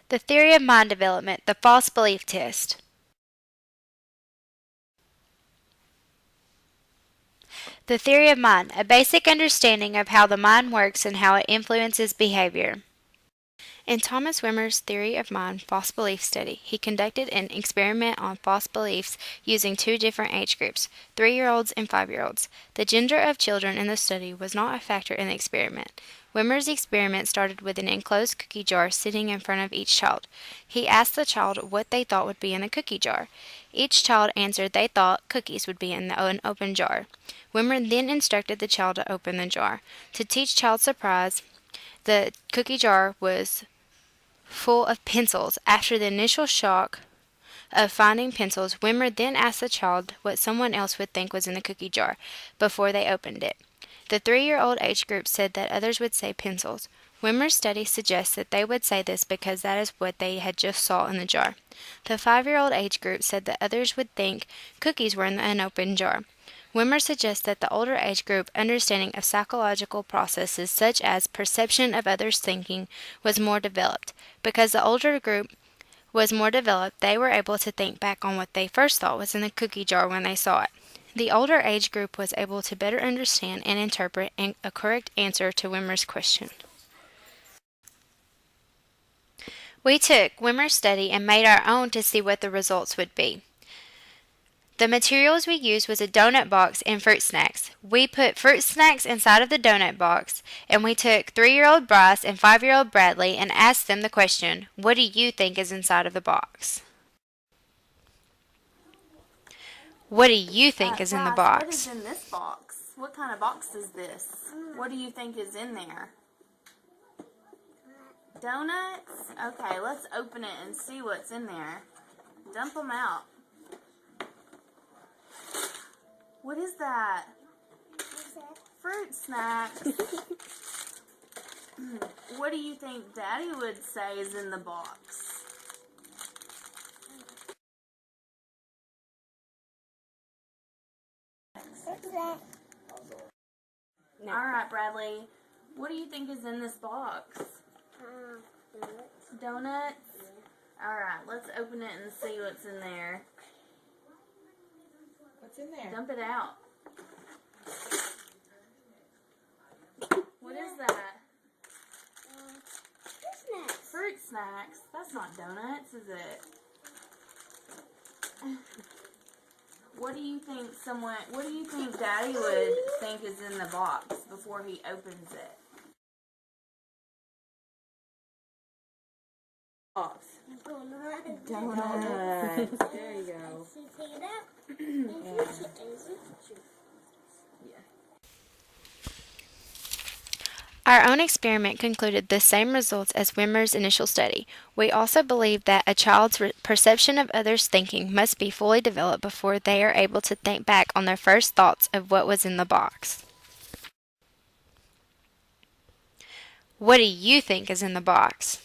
The theory of mind development, the false belief test. The theory of mind, a basic understanding of how the mind works and how it influences behavior. In Thomas Wimmer's Theory of Mind False Belief Study, he conducted an experiment on false beliefs using two different age groups, 3-year-olds and 5-year-olds. The gender of children in the study was not a factor in the experiment. Wimmer's experiment started with an enclosed cookie jar sitting in front of each child. He asked the child what they thought would be in the cookie jar. Each child answered they thought cookies would be in an open jar. Wimmer then instructed the child to open the jar. To teach child surprise, the cookie jar was full of pencils. After the initial shock of finding pencils, Wimmer then asked the child what someone else would think was in the cookie jar before they opened it. The 3-year-old age group said that others would say pencils. Wimmer's study suggests that they would say this because that is what they had just saw in the jar. The 5-year-old age group said that others would think cookies were in an open jar. Wimmer suggests that the older age group understanding of psychological processes such as perception of others' thinking was more developed. Because the older group was more developed, they were able to think back on what they first thought was in the cookie jar when they saw it. The older age group was able to better understand and interpret a correct answer to Wimmer's question. We took Wimmer's study and made our own to see what the results would be. The materials we used was a donut box and fruit snacks. We put fruit snacks inside of the donut box, and we took 3-year-old Bryce and 5-year-old Bradley and asked them the question, what do you think is inside of the box? What do you think is in the Bryce, box? what is in this box? What kind of box is this? What do you think is in there? Donuts? Okay, let's open it and see what's in there. Dump them out. What is that? Fruit snacks. What do you think Daddy would say is in the box? Alright, Bradley. What do you think is in this box? Donuts? Alright, let's open it and see what's in there. What's in there? Dump it out. What is that? Fruit snacks. That's not donuts, is it? What do you think Daddy would think is in the box before he opens it? Box. Donuts. There you go. Our own experiment concluded the same results as Wimmer's initial study. We also believe that a child's perception of others' thinking must be fully developed before they are able to think back on their first thoughts of what was in the box. What do you think is in the box?